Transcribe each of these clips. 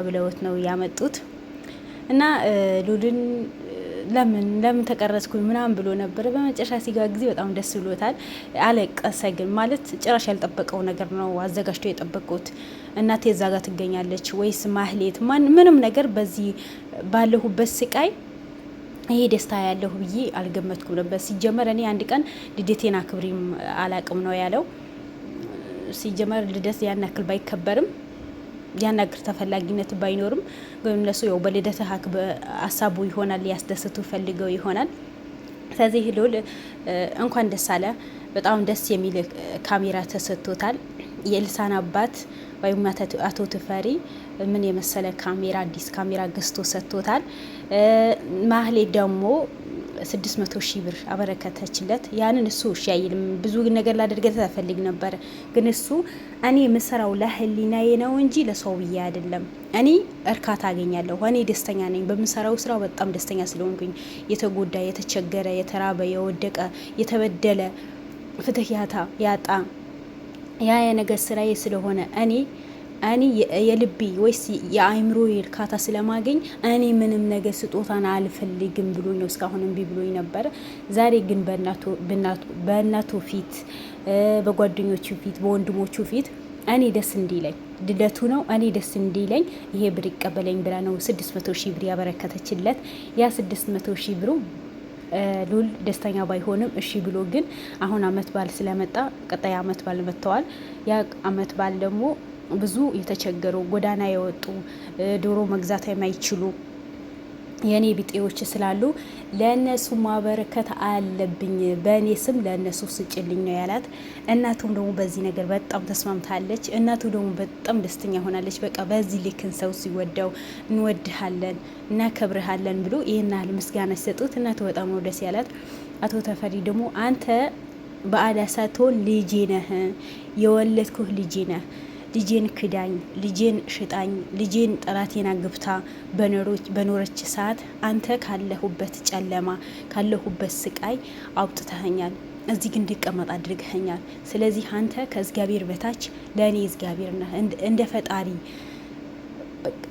ብለውት ነው ያመጡት እና ሉልን ለምን ተቀረጽኩኝ ምናምን ብሎ ነበር። በመጨረሻ ሲገባ ጊዜ በጣም ደስ ብሎታል። አለቀሰ። ግን ማለት ጭራሽ ያልጠበቀው ነገር ነው አዘጋጅቶ የጠበቁት። እናቴ እዛ ጋር ትገኛለች ወይስ ማህሌት ምንም ነገር በዚህ ባለሁበት ስቃይ ይሄ ደስታ ያለሁ ብዬ አልገመትኩም ነበር። ሲጀመር እኔ አንድ ቀን ልደቴን አክብሪም አላቅም ነው ያለው። ሲጀመር ልደት ያን ያክል ባይከበርም ያን ያክል ተፈላጊነት ባይኖርም ግን እነሱ ያው በልደት አሳቡ ይሆናል ሊያስደስቱ ፈልገው ይሆናል። ስለዚህ ሉል እንኳን ደስ አለ። በጣም ደስ የሚል ካሜራ ተሰጥቶታል። የኤልሳን አባት ወይም አቶ ተፈሪ ምን የመሰለ ካሜራ አዲስ ካሜራ ገዝቶ ሰጥቶታል። ማህሌት ደግሞ 600,000 ብር አበረከተችለት። ያንን እሱ እሺ አይልም። ብዙ ነገር ላደርገት ተፈልግ ነበር፣ ግን እሱ እኔ የምሰራው ለህሊናዬ ነው እንጂ ለሰው ብዬ አይደለም። እኔ እርካታ አገኛለሁ። እኔ ደስተኛ ነኝ በምሰራው ስራ። በጣም ደስተኛ ስለሆንኩኝ የተጎዳ፣ የተቸገረ፣ የተራበ፣ የወደቀ፣ የተበደለ ፍትህ ያጣ ያ የነገር ስራዬ ስለሆነ እኔ የልቤ ወይስ የአእምሮ እርካታ ስለማገኝ እኔ ምንም ነገር ስጦታን አልፈልግም ብሎኝ ነው እስካሁን እምቢ ብሎኝ ነበር። ዛሬ ግን በእናቱ ፊት፣ በጓደኞቹ ፊት፣ በወንድሞቹ ፊት እኔ ደስ እንዲለኝ ልደቱ ነው እኔ ደስ እንዲለኝ ይሄ ብር ይቀበለኝ ብላ ነው 600,000 ብር ያበረከተችለት። ያ 600,000 ብሩ ሉል ደስተኛ ባይሆንም እሺ ብሎ ግን አሁን አመት ባል ስለመጣ ቀጣይ አመት ባል መጥተዋል። ያ አመት ባል ደግሞ ብዙ የተቸገሩ ጎዳና የወጡ ዶሮ መግዛት የማይችሉ የኔ ቢጤዎች ስላሉ ለነሱ ማበረከት አለብኝ፣ በእኔ ስም ለነሱ ስጭልኝ ነው ያላት። እናቱም ደግሞ በዚህ ነገር በጣም ተስማምታለች። እናቱ ደግሞ በጣም ደስተኛ ሆናለች። በቃ በዚህ ልክን ሰው ሲወደው እንወድሃለን እናከብርሃለን ብሎ ይህን ያህል ምስጋና ሲሰጡት እናቱ በጣም ነው ደስ ያላት። አቶ ተፈሪ ደግሞ አንተ በአዳ ሳትሆን ልጄ ነህ፣ የወለድኩህ ልጄ ነህ። ልጄን ክዳኝ፣ ልጄን ሽጣኝ፣ ልጄን ጠላቴን አግብታ በኖረች ሰዓት አንተ ካለሁበት ጨለማ ካለሁበት ስቃይ አውጥተኸኛል። እዚህ ግን እንድቀመጥ አድርገኸኛል። ስለዚህ አንተ ከእግዚአብሔር በታች ለእኔ እግዚአብሔር ነህ፣ እንደ ፈጣሪ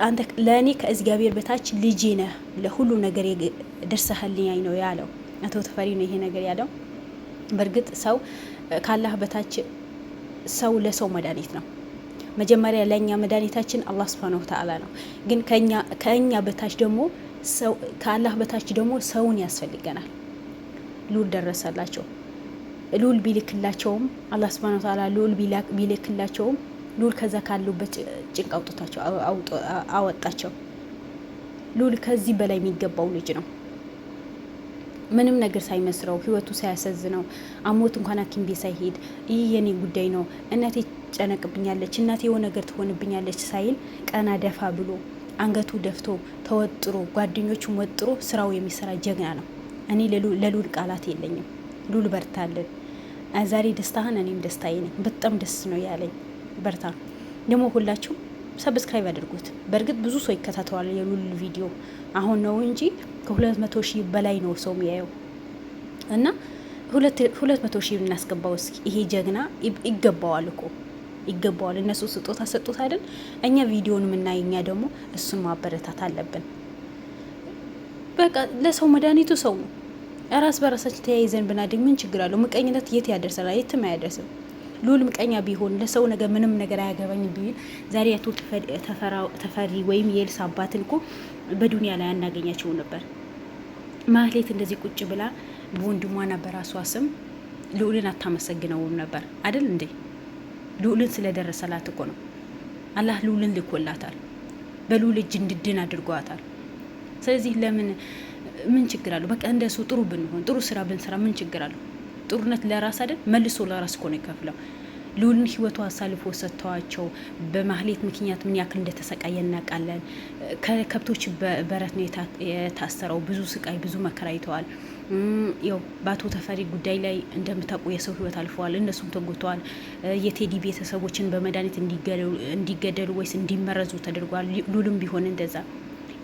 አንተ ለእኔ ከእግዚአብሔር በታች ልጄ ነህ፣ ለሁሉ ነገር ደርሰህልኛኝ ነው ያለው። አቶ ተፈሪ ነው ይሄ ነገር ያለው። በእርግጥ ሰው ካላህ በታች ሰው ለሰው መድኃኒት ነው። መጀመሪያ ለኛ መድኃኒታችን አላህ Subhanahu Wa Ta'ala ነው። ግን ከኛ በታች ደግሞ ሰው ከአላህ በታች ደግሞ ሰውን ያስፈልገናል። ሉል ደረሰላቸው። ሉል ቢልክላቸውም አላህ Subhanahu Wa Ta'ala ሉል ቢልክላቸውም ሉል ከዛ ካሉበት ጭንቅ አወጣቸው። ሉል ከዚህ በላይ የሚገባው ልጅ ነው። ምንም ነገር ሳይመስረው ህይወቱ ሳያሰዝነው አሞት እንኳን ሐኪም ቤት ሳይሄድ ይህ የኔ ጉዳይ ነው እናቴ ጨነቅብኛለች እናቴ የሆነ ነገር ትሆንብኛለች ሳይል ቀና ደፋ ብሎ አንገቱ ደፍቶ ተወጥሮ ጓደኞቹን ወጥሮ ስራው የሚሰራ ጀግና ነው። እኔ ለሉል ቃላት የለኝም። ሉል በርታለን። ዛሬ ደስታህን እኔም ደስታዬ ነኝ። በጣም ደስ ነው ያለኝ። በርታ። ደግሞ ሁላችሁ ሰብስክራይብ አድርጉት። በእርግጥ ብዙ ሰው ይከታተዋል የሉል ቪዲዮ አሁን ነው እንጂ ከ200,000 በላይ ነው ሰው የሚያየው እና 200,000 እናስገባው እስኪ። ይሄ ጀግና ይገባዋል እኮ ይገባዋል። እነሱ ስጦታ ሰጡት አይደል? እኛ ቪዲዮን የምናየኛ ደግሞ እሱን ማበረታት አለብን። በቃ ለሰው መድኃኒቱ ሰው ነው። ራስ በራሳችን ተያይዘን ብናድግ ምን ችግር አለው? ምቀኝነት የት ያደርሰናል? የትም አያደርስም። ሉል ምቀኛ ቢሆን ለሰው ነገር ምንም ነገር አያገባኝ ቢል ዛሬ አቶ ተፈሪ ወይም የኤልሳ አባትን እኮ በዱንያ ላይ አናገኛቸው ነበር። ማህሌት እንደዚህ ቁጭ ብላ በወንድሟና በራሷ ስም ሉልን አታመሰግነውም ነበር አይደል እንዴ? ሉልን ስለደረሰላት እኮ ነው። አላህ ሉልን ልኮላታል። በሉል እጅ እንድድን አድርጓታል። ስለዚህ ምን ችግር አለው? በቃ እንደሱ ጥሩ ብንሆን ጥሩ ስራ ብንሰራ ምን ችግር አለው? ጥሩነት ለራስ አይደል? መልሶ ለራስ እኮ ነው ይከፍለው። ሉልን ህይወቱ አሳልፎ ሰጥተዋቸው በማህሌት ምክንያት ምን ያክል እንደተሰቃየ እናውቃለን። ከከብቶች በረት ነው የታሰረው። ብዙ ስቃይ ብዙ መከራ አይተዋል። ያው በአቶ ተፈሪ ጉዳይ ላይ እንደምታውቁ የሰው ህይወት አልፈዋል። እነሱም ተጎድተዋል። የቴዲ ቤተሰቦችን በመድኃኒት እንዲገደሉ ወይስ እንዲመረዙ ተደርጓል። ሉልም ቢሆን እንደዛ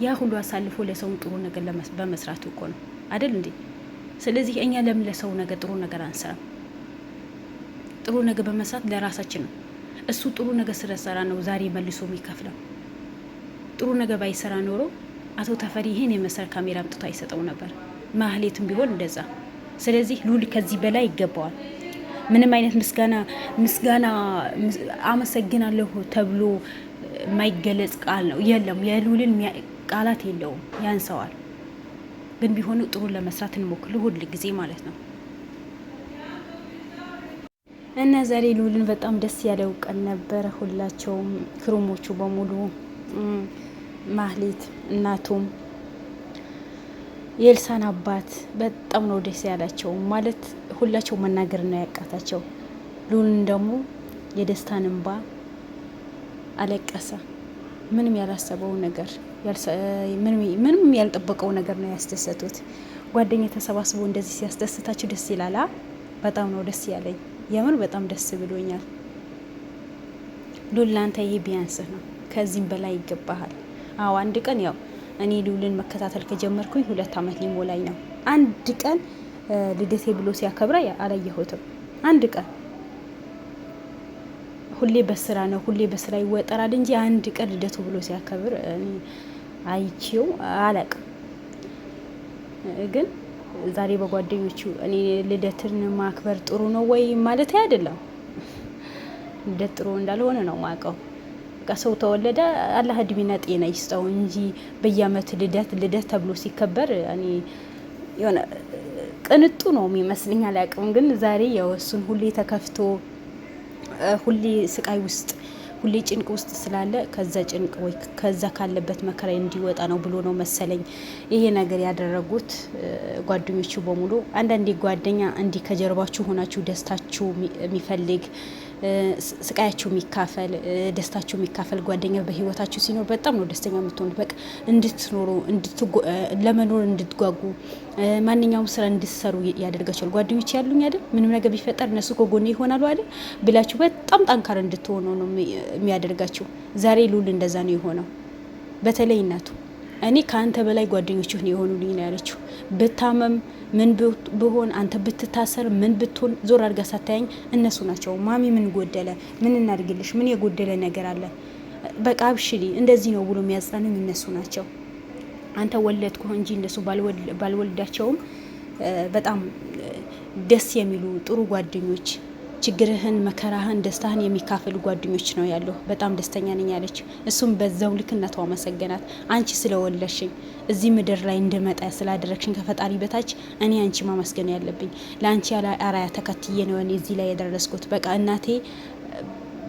ያ ሁሉ አሳልፎ ለሰው ጥሩ ነገር በመስራት እኮ ነው አይደል እንዴ? ስለዚህ እኛ ለምን ለሰው ነገር ጥሩ ነገር አንሰራም? ጥሩ ነገር በመስራት ለራሳችን ነው። እሱ ጥሩ ነገር ስለሰራ ነው ዛሬ መልሶ የሚከፍለው። ጥሩ ነገር ባይሰራ ኖሮ አቶ ተፈሪ ይሄን የመሰለ ካሜራ አምጥቶ አይሰጠው ነበር። ማህሌትም ቢሆን እንደዛ። ስለዚህ ሉል ከዚህ በላይ ይገባዋል። ምንም አይነት ምስጋና አመሰግናለሁ ተብሎ የማይገለጽ ቃል ነው የለም። የሉልን ቃላት የለውም፣ ያንሰዋል። ግን ቢሆኑ ጥሩ ለመስራት እንሞክር ሁል ጊዜ ማለት ነው። እና ዛሬ ሉልን በጣም ደስ ያለው ቀን ነበረ። ሁላቸውም ክሩሞቹ በሙሉ ማህሌት፣ እናቱም፣ የኤልሳን አባት በጣም ነው ደስ ያላቸው። ማለት ሁላቸው መናገር ነው ያቃታቸው። ሉልን ደግሞ የደስታን እንባ አለቀሰ። ምንም ያላሰበው ነገር ምንም ያልጠበቀው ነገር ነው ያስደሰቱት። ጓደኛ ተሰባስቦ እንደዚህ ሲያስደስታችሁ ደስ ይላል። በጣም ነው ደስ ያለኝ። የምር በጣም ደስ ብሎኛል። ሉል ላንተ ይሄ ቢያንስህ ነው፣ ከዚህም በላይ ይገባሃል። አዎ አንድ ቀን ያው እኔ ሉልን መከታተል ከጀመርኩኝ 2 አመት ሊሞላኝ ነው። አንድ ቀን ልደቴ ብሎ ሲያከብራ አላየሁትም። አንድ ቀን ሁሌ በስራ ነው፣ ሁሌ በስራ ይወጠራል እንጂ አንድ ቀን ልደቱ ብሎ ሲያከብር አይቼው አላቅም። ግን ዛሬ በጓደኞቹ እኔ ልደትን ማክበር ጥሩ ነው ወይ ማለት አይደለም። ልደት ጥሩ እንዳልሆነ ነው ማውቀው። በቃ ሰው ተወለደ አላህ እድሜና ጤና ይስጠው እንጂ በየአመት ልደት ተብሎ ሲከበር እኔ የሆነ ቅንጡ ነው የሚመስለኝ። አላውቅም። ግን ዛሬ ያው እሱን ሁሌ ተከፍቶ ሁሌ ስቃይ ውስጥ ሁሌ ጭንቅ ውስጥ ስላለ ከዛ ጭንቅ ወይ ከዛ ካለበት መከራ እንዲወጣ ነው ብሎ ነው መሰለኝ ይሄ ነገር ያደረጉት ጓደኞቹ በሙሉ። አንዳንዴ ጓደኛ እንዲህ ከጀርባችሁ ሆናችሁ ደስታችሁ የሚፈልግ ስቃያችሁ የሚካፈል ደስታችሁ የሚካፈል ጓደኛ በህይወታችሁ ሲኖር በጣም ነው ደስተኛ የምትሆኑት። በቃ እንድትኖሩ ለመኖር እንድትጓጉ ማንኛውም ስራ እንድትሰሩ ያደርጋቸዋል። ጓደኞች ያሉኝ አይደል ምንም ነገር ቢፈጠር እነሱ ከጎኔ ይሆናሉ አይደል ብላችሁ በጣም ጠንካራ እንድትሆኑ ነው የሚያደርጋችሁ። ዛሬ ሉል እንደዛ ነው የሆነው። በተለይ እናቱ እኔ ከአንተ በላይ ጓደኞችህ ነው የሆኑልኝ ነው ያለችው። ብታመም ምን ብሆን አንተ ብትታሰር ምን ብትሆን ዞር አድርጋ ሳታያኝ እነሱ ናቸው። ማሚ ምን ጎደለ፣ ምን እናድርግልሽ፣ ምን የጎደለ ነገር አለ፣ በቃ አብሽሪ እንደዚህ ነው ብሎ የሚያጽናኑኝ እነሱ ናቸው። አንተ ወለድኩ እንጂ እንደሱ ባልወልዳቸውም በጣም ደስ የሚሉ ጥሩ ጓደኞች፣ ችግርህን፣ መከራህን፣ ደስታህን የሚካፈሉ ጓደኞች ነው ያለው። በጣም ደስተኛ ነኝ ያለች። እሱም በዛው ልክ እናቷ መሰገናት። አንቺ ስለወለድሽኝ እዚህ ምድር ላይ እንድመጣ ስላደረግሽኝ ከፈጣሪ በታች እኔ አንቺ ማመስገን ያለብኝ። ለአንቺ ያለ አራያ ተከትዬ ነው እኔ እዚህ ላይ የደረስኩት። በቃ እናቴ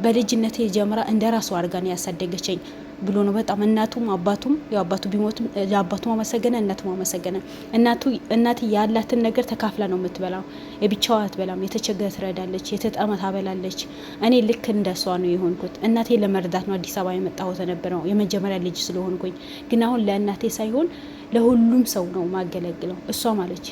በልጅነቴ ጀምራ እንደ ራሱ አድርጋ ነው ያሳደገችኝ ብሎ ነው በጣም እናቱም አባቱም ያው አባቱ ቢሞትም ለአባቱ ማመሰገነ እናቱ ማመሰገነ። እናቴ ያላትን ነገር ተካፍላ ነው የምትበላው። የብቻዋ አትበላም። የተቸገረ ትረዳለች፣ የተጠማ ታበላለች። እኔ ልክ እንደሷ ነው የሆንኩት። እናቴ ለመርዳት ነው አዲስ አበባ የመጣሁት ነበረው የመጀመሪያ ልጅ ስለሆንኩኝ። ግን አሁን ለእናቴ ሳይሆን ለሁሉም ሰው ነው ማገለግለው። እሷ ማለች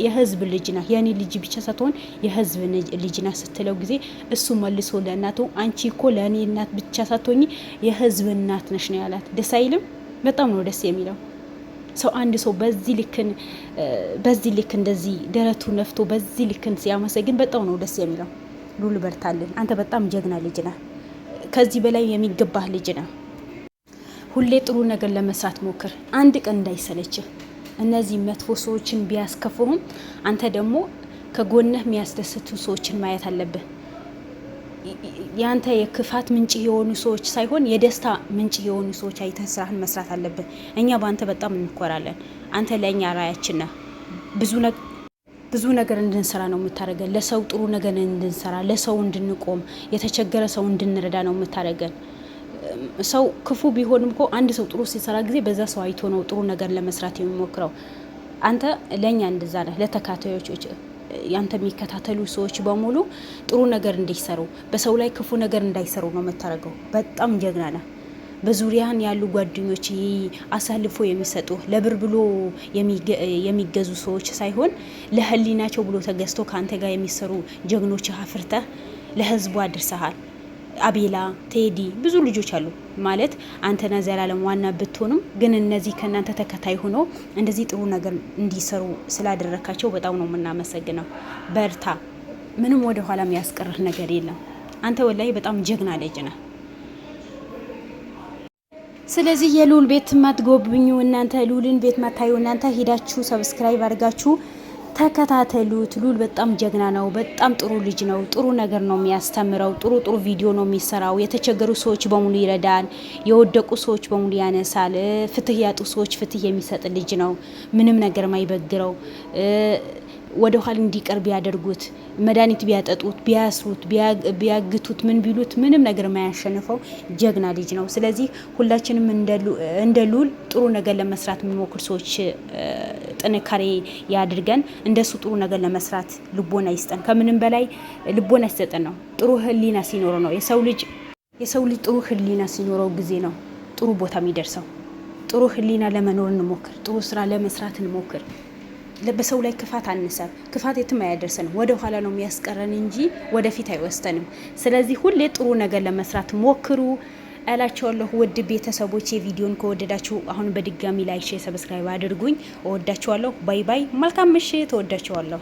የህዝብ ልጅ ናት፣ የኔ ልጅ ብቻ ሳትሆን የህዝብ ልጅ ናት ስትለው ጊዜ እሱ መልሶ ለእናቱ አንቺ እኮ ለእኔ እናት ብቻ ሳትሆኝ የህዝብ እናት ነሽ ነው ያላት። ደስ አይልም? በጣም ነው ደስ የሚለው። ሰው አንድ ሰው በዚህ ልክ እንደዚህ ደረቱ ነፍቶ በዚህ ልክን ሲያመሰግን በጣም ነው ደስ የሚለው። ሉል በርታልን፣ አንተ በጣም ጀግና ልጅ ነህ። ከዚህ በላይ የሚገባህ ልጅ ነህ። ሁሌ ጥሩ ነገር ለመስራት ሞክር፣ አንድ ቀን እንዳይሰለችህ። እነዚህ መጥፎ ሰዎችን ቢያስከፉህም አንተ ደግሞ ከጎንህ የሚያስደስቱ ሰዎችን ማየት አለብህ። ያንተ የክፋት ምንጭ የሆኑ ሰዎች ሳይሆን የደስታ ምንጭ የሆኑ ሰዎች አይተህ ስራህን መስራት አለብህ። እኛ በአንተ በጣም እንኮራለን። አንተ ለእኛ ራያችን ነህ። ብዙ ነገር እንድንሰራ ነው የምታደርገን። ለሰው ጥሩ ነገር እንድንሰራ፣ ለሰው እንድንቆም፣ የተቸገረ ሰው እንድንረዳ ነው የምታደርገን። ሰው ክፉ ቢሆንም እኮ አንድ ሰው ጥሩ ሲሰራ ጊዜ በዛ ሰው አይቶ ነው ጥሩ ነገር ለመስራት የሚሞክረው። አንተ ለኛ እንደዛ ነህ። ለተካታዮች ያንተ የሚከታተሉ ሰዎች በሙሉ ጥሩ ነገር እንዲሰሩ፣ በሰው ላይ ክፉ ነገር እንዳይሰሩ ነው የምታደርገው። በጣም ጀግና ነህ። በዙሪያን ያሉ ጓደኞች አሳልፎ የሚሰጡ ለብር ብሎ የሚገዙ ሰዎች ሳይሆን ለህሊናቸው ብሎ ተገዝቶ ከአንተ ጋር የሚሰሩ ጀግኖች አፍርተህ ለህዝቡ አድርሰሃል። አቤላ፣ ቴዲ ብዙ ልጆች አሉ ማለት አንተና ዘላለም ዋና ብትሆንም ግን እነዚህ ከእናንተ ተከታይ ሆኖ እንደዚህ ጥሩ ነገር እንዲሰሩ ስላደረካቸው በጣም ነው የምናመሰግነው። በርታ። ምንም ወደ ኋላ የሚያስቀርህ ነገር የለም። አንተ ወላይ በጣም ጀግና ልጅ ነህ። ስለዚህ የሉል ቤት ማትጎብኙ እናንተ ሉልን ቤት ማታዩ እናንተ ሄዳችሁ ሰብስክራይብ አድርጋችሁ ተከታተሉት። ሉል በጣም ጀግና ነው። በጣም ጥሩ ልጅ ነው። ጥሩ ነገር ነው የሚያስተምረው። ጥሩ ቪዲዮ ነው የሚሰራው። የተቸገሩ ሰዎች በሙሉ ይረዳል። የወደቁ ሰዎች በሙሉ ያነሳል። ፍትህ ያጡ ሰዎች ፍትህ የሚሰጥ ልጅ ነው። ምንም ነገር ማይበግረው ወደ ኋላ እንዲቀር ቢያደርጉት መድኃኒት ቢያጠጡት ቢያስሩት ቢያግቱት ምን ቢሉት ምንም ነገር ማያሸንፈው ጀግና ልጅ ነው። ስለዚህ ሁላችንም እንደ ሉል ጥሩ ነገር ለመስራት የምንሞክር ሰዎች ጥንካሬ ያድርገን። እንደሱ ጥሩ ነገር ለመስራት ልቦና ይስጠን። ከምንም በላይ ልቦና ይሰጠን ነው። ጥሩ ህሊና ሲኖረው ነው የሰው ልጅ ጥሩ ህሊና ሲኖረው ጊዜ ነው ጥሩ ቦታ የሚደርሰው። ጥሩ ህሊና ለመኖር እንሞክር። ጥሩ ስራ ለመስራት እንሞክር። በሰው ላይ ክፋት አንሰብ። ክፋት የትም አያደርሰንም። ወደ ኋላ ነው የሚያስቀረን እንጂ ወደፊት አይወስደንም። ስለዚህ ሁሌ ጥሩ ነገር ለመስራት ሞክሩ እላችኋለሁ። ውድ ቤተሰቦች ቪዲዮን ከወደዳችሁ አሁን በድጋሚ ላይክ፣ ሼር፣ ሰብስክራይብ አድርጉኝ። እወዳችኋለሁ። ባይ ባይ። መልካም ምሽት። እወዳችኋለሁ።